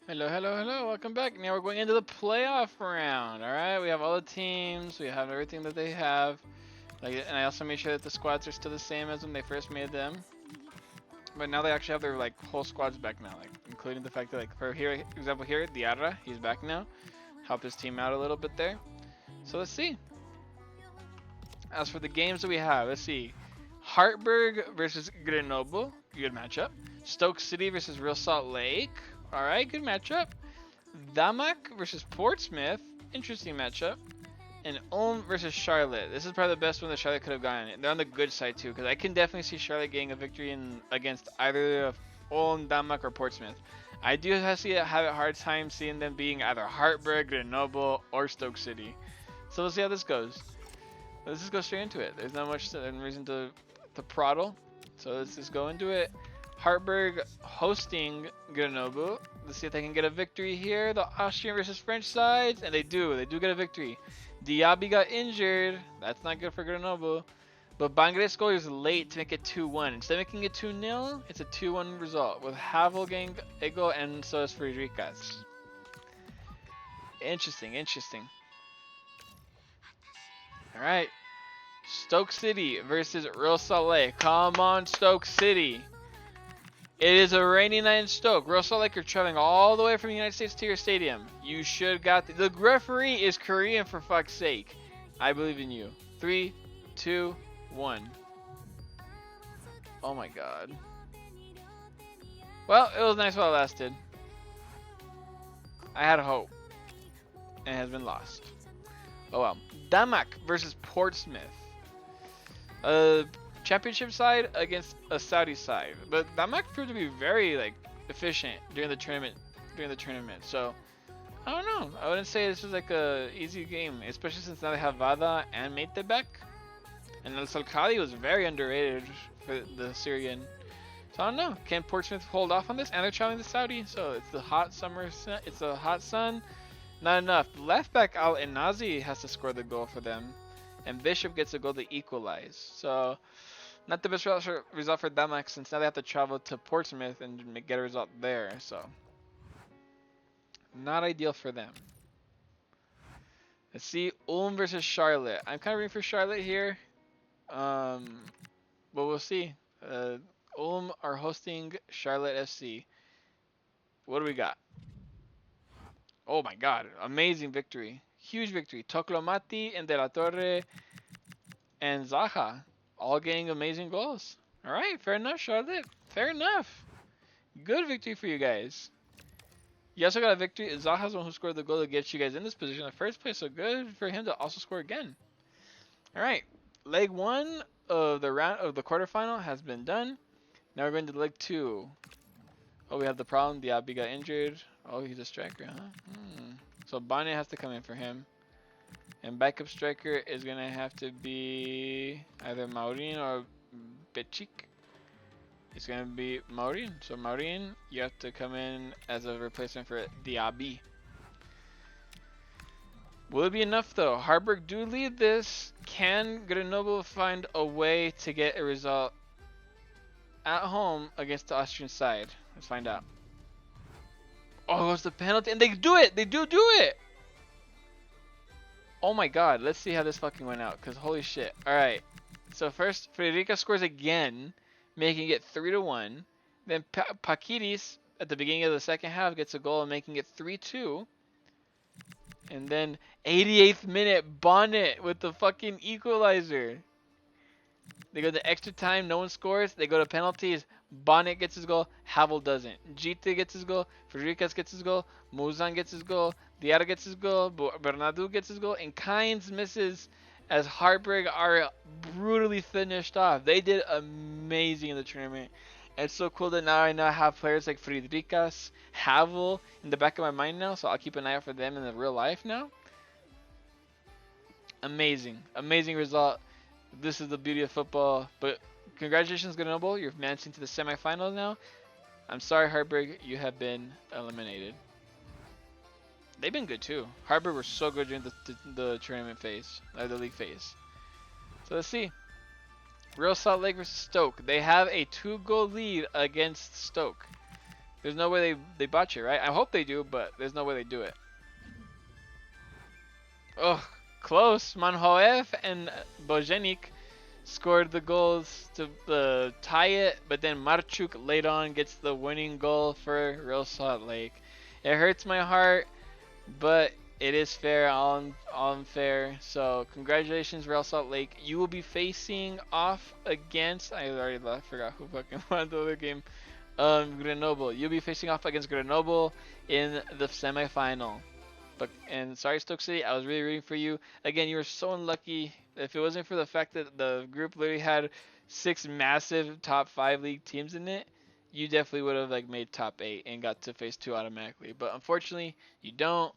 Hello, hello, hello. Welcome back. Now we're going into the playoff round. All right, we have all the teams. We have everything that they have. And I also made sure that the squads are still the same as when they first made them. But now they actually have their whole squads back now, including the fact that for here, example here, Diarra, he's back now. Helped his team out a little bit there. So let's see. As for the games that we have, let's see. Hartberg versus Grenoble, good matchup. Stoke City versus Real Salt Lake. All right, good matchup. Damak versus Portsmouth, interesting matchup. And Ulm versus Charlotte. This is probably the best one that Charlotte could have gotten. They're on the good side too, because I can definitely see Charlotte getting a victory against either of Ulm, Damak, or Portsmouth. I do have a hard time seeing them being either Hartberg, Grenoble, or Stoke City. So we'll see how this goes. Let's just go straight into it. There's not much reason to prattle. So let's just go into it. Hartberg hosting Grenoble. Let's see if they can get a victory here. The Austrian versus French sides, and they do. They do get a victory. Diaby got injured. That's not good for Grenoble. But Bangre scores late to make it 2-1. Instead of making it 2-0, it's a 2-1 result with Havel getting a goal, and so is Fredricas. Interesting, interesting. All right. Stoke City versus Real Salt Lake. Come on, Stoke City. It is a rainy night in Stoke. Real Salt Lake are traveling all the way from the United States to your stadium. You should got the referee is Korean, for fuck's sake. I believe in you. 3, 2, 1. Oh my god. Well, it was nice while it lasted. I had hope. And it has been lost. Oh well. Damak versus Portsmouth. Championship side against a Saudi side, but Damak proved to be very efficient during the tournament. So I don't know. I wouldn't say this was a easy game, especially since now they have Vada and Meitebek, and El Salkali was very underrated for the Syrian. So I don't know. Can Portsmouth hold off on this? And they're traveling to Saudi, so it's the hot summer. It's a hot sun. Not enough. Left back Al Enazi has to score the goal for them, and Bishop gets a goal to equalize. So not the best result for Damak, since now they have to travel to Portsmouth and get a result there. So not ideal for them. Let's see Ulm versus Charlotte. I'm kind of rooting for Charlotte here, but we'll see. Ulm are hosting Charlotte FC. What do we got? Oh my god, amazing victory. Huge victory. Toclomati and De La Torre and Zaha all getting amazing goals. Alright, fair enough, Charlotte. Fair enough. Good victory for you guys. You also got a victory. Zaha's the one who scored the goal to get you guys in this position in the first place, so good for him to also score again. Alright, leg 1 of the round of the quarterfinal has been done. Now we're going to leg 2. Oh, we have the problem. Diaby got injured. Oh, he's a striker, huh? So Bonnet has to come in for him. And backup striker is going to have to be either Maurin or Bechik. It's going to be Maurin. So Maurin, you have to come in as a replacement for Diaby. Will it be enough though? Harburg do lead this. Can Grenoble find a way to get a result at home against the Austrian side? Let's find out. Oh, it's the penalty, and they do it! They do it! Oh my god, let's see how this fucking went out, because holy shit. Alright, so first, Frederica scores again, making it 3-1. Then Pakiris, at the beginning of the second half, gets a goal, making it 3-2. And then 88th minute, Bonnet with the fucking equalizer. They go to extra time, no one scores. They go to penalties. Bonnet gets his goal. Havel doesn't. Gite gets his goal. Fredricas gets his goal. Muzan gets his goal. Diarra gets his goal. Bernardo gets his goal. And Kynes misses as Hartberg are brutally finished off. They did amazing in the tournament. And it's so cool that now I now have players like Fredricas, Havel in the back of my mind now. So I'll keep an eye out for them in the real life now. Amazing. Amazing result. This is the beauty of football. But congratulations, Grenoble. You're advancing to the semifinals now. I'm sorry, Hartberg. You have been eliminated. They've been good too. Hartberg were so good during the tournament phase, the league phase. So let's see. Real Salt Lake versus Stoke. They have a 2-goal lead against Stoke. There's no way they botch it, right? I hope they do, but there's no way they do it. Oh, close. Manhoef and Bojenik scored the goals to tie it, but then Marchuk late on gets the winning goal for Real Salt Lake. It hurts my heart, but it is fair, all fair. So congratulations, Real Salt Lake. You will be facing off against, I already forgot who fucking won the other game. Grenoble. You'll be facing off against Grenoble in the semifinal. And sorry, Stoke City, I was really rooting for you. Again, you were so unlucky. If it wasn't for the fact that the group literally had 6 massive top 5 league teams in it, you definitely would have like made top 8 and got to phase 2 automatically. But unfortunately, you don't.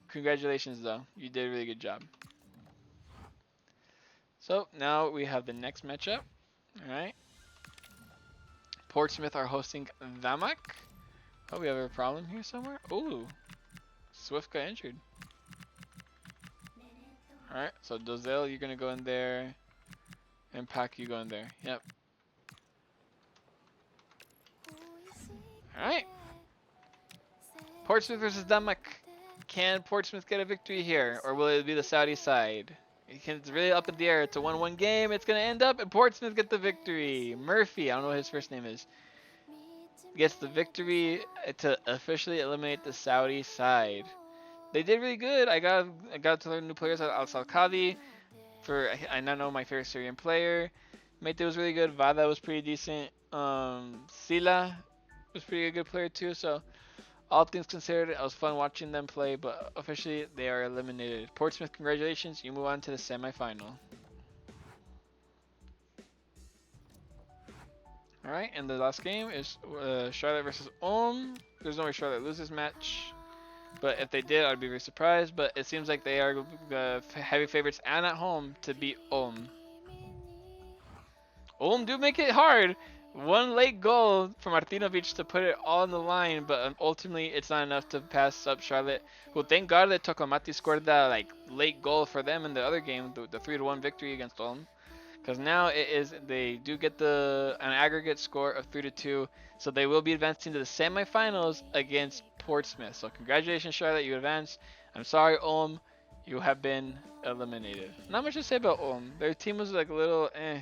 Congratulations though, you did a really good job. So now we have the next matchup. All right. Portsmouth are hosting Vamak. Oh, we have a problem here somewhere. Ooh, Swift got injured. Alright, so Dozel, you're gonna go in there. And Pack, you go in there. Yep. Alright. Portsmouth versus Damak. Can Portsmouth get a victory here? Or will it be the Saudi side? It's really up in the air. It's a 1-1 game. It's gonna end up and Portsmouth get the victory. Murphy, I don't know what his first name is, gets the victory to officially eliminate the Saudi side. They did really good. I got to learn new players. Al Salkadi, I now know my favorite Syrian player. Mete was really good. Vada was pretty decent. Sila was pretty good player too. So all things considered, it was fun watching them play. But officially, they are eliminated. Portsmouth, congratulations. You move on to the semifinal. All right, and the last game is Charlotte versus Ulm. There's no way Charlotte loses match. But if they did, I'd be very surprised. But it seems like they are heavy favorites and at home to beat Ulm. Ulm do make it hard. One late goal for Martinovic to put it all on the line, but ultimately it's not enough to pass up Charlotte. Well, thank God that Tokomati scored that late goal for them in the other game, the 3-1 victory against Ulm. Because now they do get an aggregate score of 3-2, so they will be advancing to the semifinals against Portsmouth. So congratulations, Charlotte, you advanced. I'm sorry, Ulm, you have been eliminated. Not much to say about Ulm. Their team was like a little eh.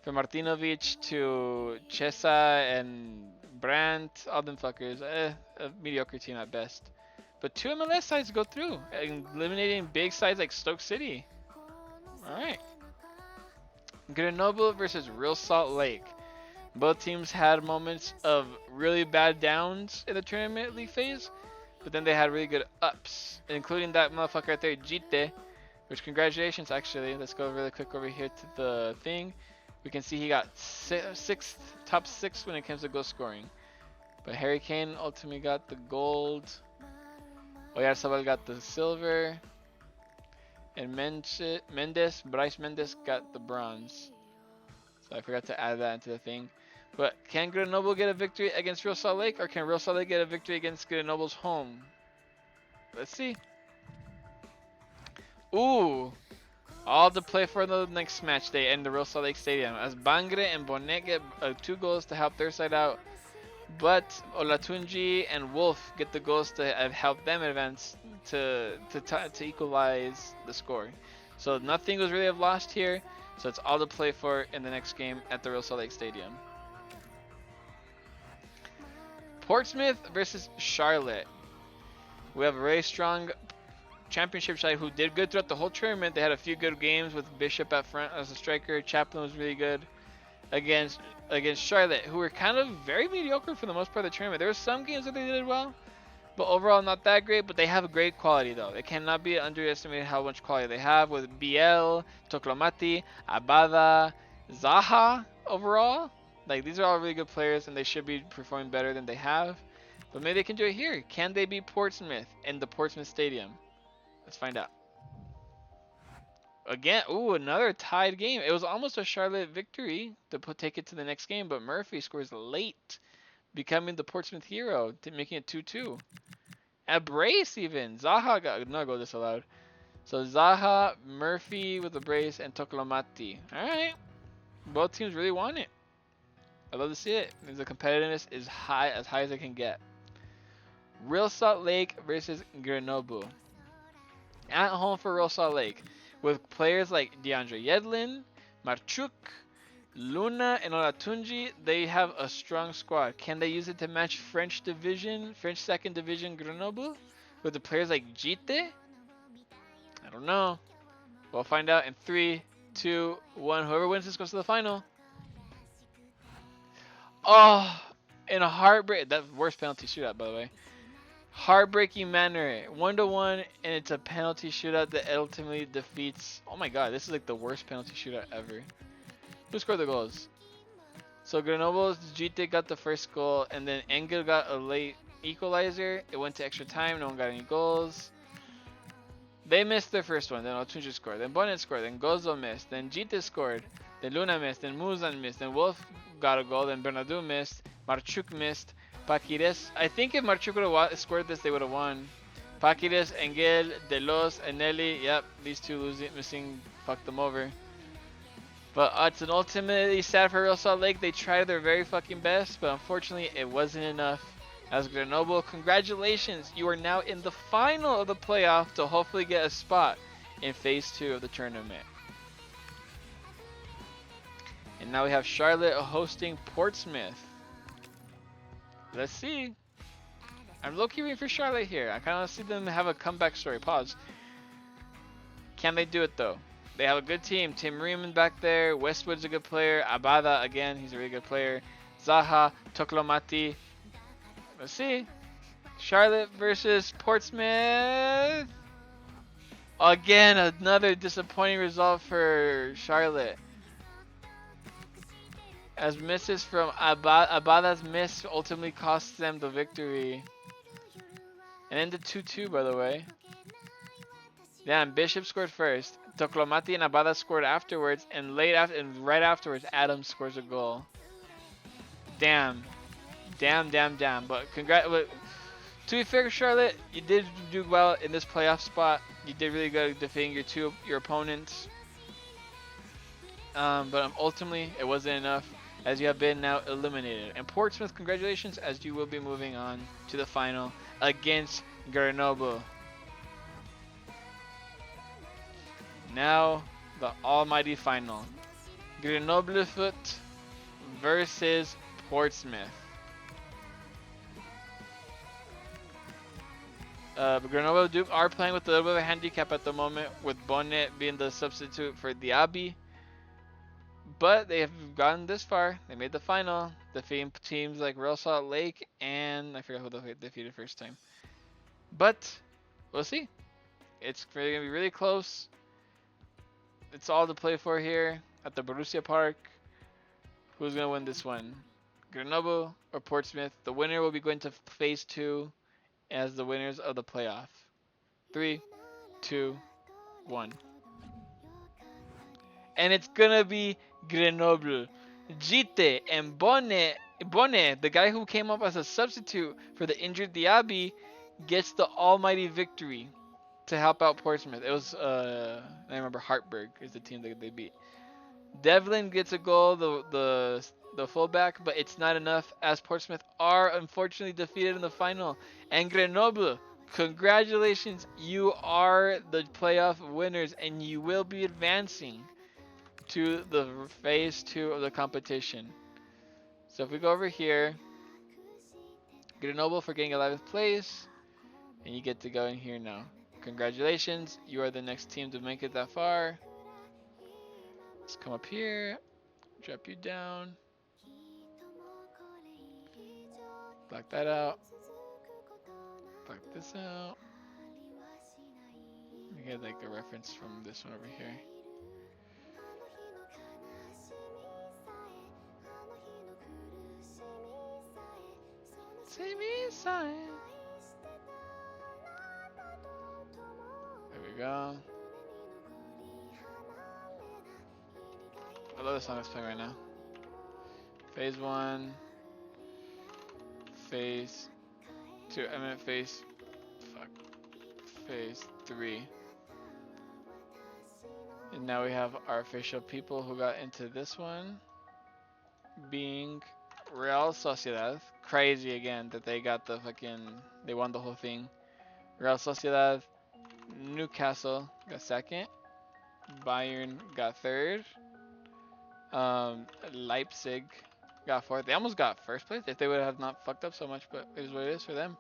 From Martinovic to Chesa and Brandt, all them fuckers, a mediocre team at best. But 2 MLS sides go through, eliminating big sides like Stoke City. All right. Grenoble versus Real Salt Lake. Both teams had moments of really bad downs in the tournament league phase, but then they had really good ups, including that motherfucker right there, Jite, which congratulations actually. Let's go really quick over here to the thing. We can see he got top 6 when it comes to goal scoring. But Harry Kane ultimately got the gold. Oyarzabal got the silver. And Bryce Mendes got the bronze. So I forgot to add that into the thing. But can Grenoble get a victory against Real Salt Lake? Or can Real Salt Lake get a victory against Grenoble's home? Let's see. Ooh. All to play for the next match day in the Real Salt Lake Stadium. As Bangre and Bonet get 2 goals to help their side out. But Olatunji and Wolf get the goals to help them advance to equalize the score. So nothing was really lost here. So it's all to play for in the next game at the Real Salt Lake Stadium. Portsmouth versus Charlotte. We have a very strong championship side who did good throughout the whole tournament. They had a few good games with Bishop at front as a striker. Chaplin was really good against Charlotte, who were kind of very mediocre for the most part of the tournament. There were some games that they did well, but overall not that great. But they have a great quality though. It cannot be underestimated how much quality they have with Biel, Toklomati, Abada, Zaha overall. Like, these are all really good players and they should be performing better than they have. But maybe they can do it here. Can they beat Portsmouth in the Portsmouth Stadium? Let's find out. Again, ooh, another tied game. It was almost a Charlotte victory to take it to the next game, but Murphy scores late, becoming the Portsmouth hero, making it 2-2. A brace even. Zaha got no goal disallowed. So Zaha, Murphy with a brace, and Tokolomati. All right, both teams really want it. I love to see it. The competitiveness is high as it can get. Real Salt Lake versus Grenoble. At home for Real Salt Lake, with players like DeAndre Yedlin, Marchuk, Luna, and Olatunji, they have a strong squad. Can they use it to match French second division Grenoble? With the players like Jite? I don't know. We'll find out in 3, 2, 1. Whoever wins this goes to the final. Oh, in a heartbreak. That worst penalty shootout, by the way. Heartbreaking manner. 1-1, and it's a penalty shootout that ultimately defeats. Oh my god, this is like the worst penalty shootout ever. Who scored the goals? So Grenoble's Jite got the first goal, and then Engel got a late equalizer. It went to extra time. No one got any goals. They missed their first one. Then Otunji scored. Then Bonnet scored. Then Gozo missed. Then Jite scored. Then Luna missed. Then Muzan missed. Then Wolf got a goal. Then Bernardo missed. Marchuk missed. Paquires. I think if Marchuk would have scored this, they would have won. Paquires, Engel, Delos, and Nelly. Yep, these two missing fucked them over. But it's an ultimately sad for Real Salt Lake. They tried their very fucking best, but unfortunately it wasn't enough. As Grenoble, congratulations! You are now in the final of the playoff to hopefully get a spot in Phase 2 of the tournament. And now we have Charlotte hosting Portsmouth. Let's see. I'm low-key rooting for Charlotte here. I kind of see them have a comeback story. Pause. Can they do it though? They have a good team. Tim Riemann back there. Westwood's a good player. Abada, again, he's a really good player. Zaha, Toklomati. Let's see. Charlotte versus Portsmouth. Again, another disappointing result for Charlotte. As misses from Abada's miss ultimately cost them the victory. And ended 2-2, by the way. Damn, Bishop scored first. Toklomati and Abada scored afterwards, and right afterwards, Adams scores a goal. Damn. But to be fair, Charlotte, you did do well in this playoff spot. You did really good defeating your opponents. But ultimately, it wasn't enough, as you have been now eliminated. And Portsmouth, congratulations, as you will be moving on to the final against Grenoble. Now, the almighty final. Grenoble Foot versus Portsmouth. Grenoble Duke are playing with a little bit of a handicap at the moment, with Bonnet being the substitute for Diaby. But they have gotten this far. They made the final, defeating teams like Real Salt Lake and I forgot who they defeated first time. But we'll see. It's going to be really close. It's all to play for here at the Borussia Park. Who's going to win this one? Grenoble or Portsmouth? The winner will be going to Phase 2 as the winners of the playoff. 3, 2, 1. And it's gonna be Grenoble. Jite and Bonnet, the guy who came up as a substitute for the injured Diaby, gets the almighty victory to help out Portsmouth. It was, I remember Hartberg is the team that they beat. Devlin gets a goal, the fullback, but it's not enough, as Portsmouth are unfortunately defeated in the final. And Grenoble, congratulations, you are the playoff winners, and you will be advancing to the Phase 2 of the competition. So if we go over here, Grenoble for getting 11th place, and you get to go in here now. Congratulations, you are the next team to make it that far. Let's come up here, drop you down, black that out, black this out. We get like a reference from this one over here. There we go. I love the song that's playing right now. Phase 1. Phase 2. I meant Phase 3. And now we have our official people who got into this one, being Real Sociedad. Crazy again that they got the fucking, they won the whole thing. Real Sociedad, Newcastle got second. Bayern got third. Leipzig got fourth. They almost got first place if they would have not fucked up so much, but it is what it is for them.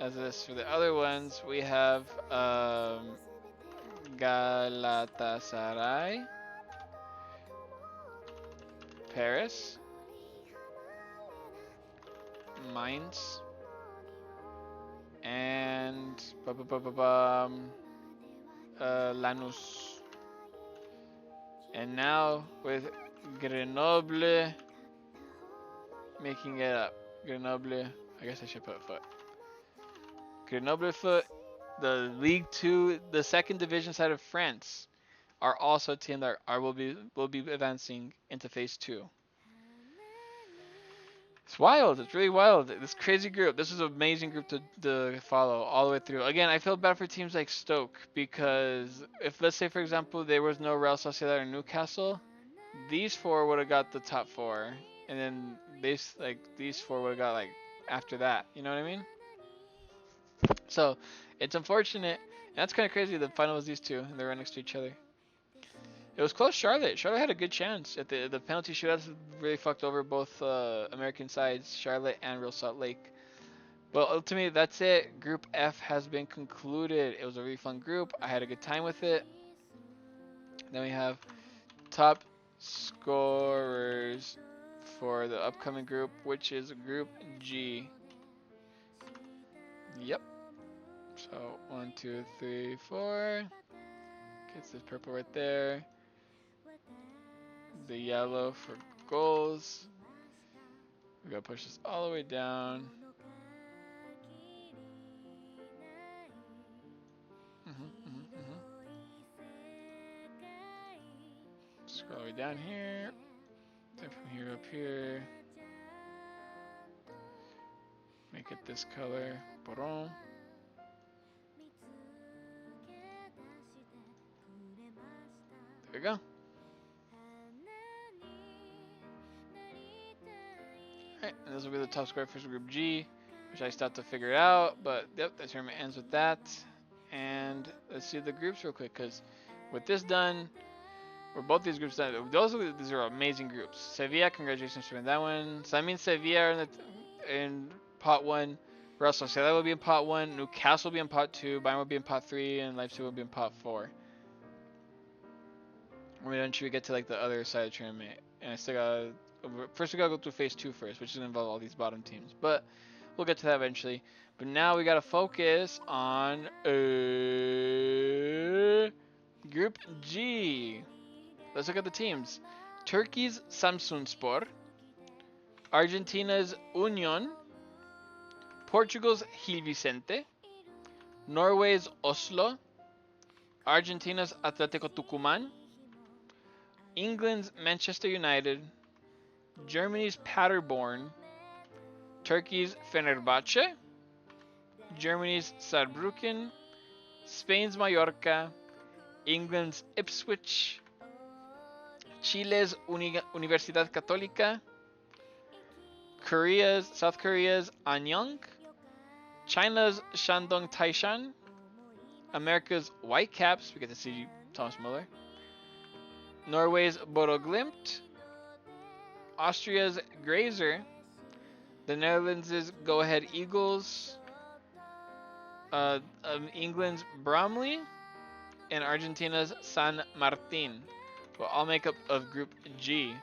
As this for the other ones, we have Galatasaray, Paris, Mainz, and Lanús. And now with Grenoble making it up. Grenoble, I guess I should put foot. Grenoble foot, the League Two, the second division side of France, are also a team that will be advancing into Phase 2. It's wild. It's really wild. This crazy group. This is an amazing group to follow all the way through. Again, I feel bad for teams like Stoke because if, let's say, for example, there was no Real Sociedad or Newcastle, these four would have got the top four, and then these four would have got like after that. You know what I mean? So it's unfortunate. And that's kind of crazy. The final was these two, and they're right next to each other. It was close. Charlotte had a good chance at the penalty shootouts. Really fucked over both American sides, Charlotte and Real Salt Lake. But ultimately, that's it. Group F has been concluded. It was a really fun group. I had a good time with it. Then we have top scorers for the upcoming group, which is Group G. Yep. So 1, 2, 3, 4. Gets this purple right there. The yellow for goals. We gotta push this all the way down. Scroll all the way down here. Then from here up here. Make it this color. Boron. There we go. Alright, and this will be the top score for Group G, which I still have to figure out, but yep, the tournament ends with that. And let's see the groups real quick, because with this done, or both these groups done, these are amazing groups. Sevilla, congratulations for that one. So that means Sevilla are in pot 1, Real Sociedad will be in pot 1, Newcastle will be in pot 2, Bayern will be in pot 3, and Leipzig will be in pot 4. We're gonna ensure we get to like the other side of the tournament, and I still gotta. First, we gotta go through Phase 2 first, which is gonna involve all these bottom teams. But we'll get to that eventually. But now we gotta focus on Group G. Let's look at the teams. Turkey's Samsunspor, Argentina's Union, Portugal's Gil Vicente, Norway's Oslo, Argentina's Atlético Tucumán, England's Manchester United, Germany's Paderborn, Turkey's Fenerbahce, Germany's Saarbrücken, Spain's Mallorca, England's Ipswich, Chile's Universidad Católica, South Korea's Anyang, China's Shandong Taishan, America's Whitecaps, we get to see Thomas Muller, Norway's Bodo Glimt, Austria's Grazer, the Netherlands' Go Ahead Eagles, England's Bromley, and Argentina's San Martin will all make up of Group G.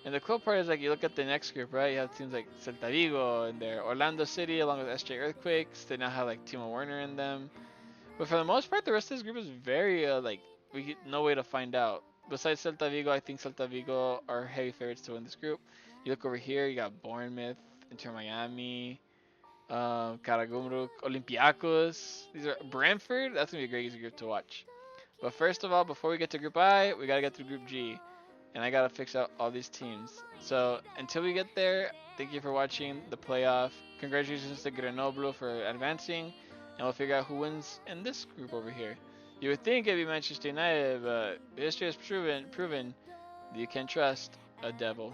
And the cool part is, like, you look at the next group, right? You have teams like Celta Vigo in there, Orlando City along with SJ Earthquakes. They now have like Timo Werner in them. But for the most part, the rest of this group is very we get no way to find out. Besides Celta Vigo, I think Celta Vigo are heavy favorites to win this group. You look over here, you got Bournemouth, Inter Miami, Karagumruk, Olympiacos. These are Brentford. That's gonna be a great easy group to watch. But first of all, before we get to Group I, we gotta get through Group G, and I gotta fix out all these teams. So until we get there, thank you for watching the playoff. Congratulations to Grenoble for advancing, and we'll figure out who wins in this group over here. You would think it'd be Manchester United, but history has proven that you can trust a devil.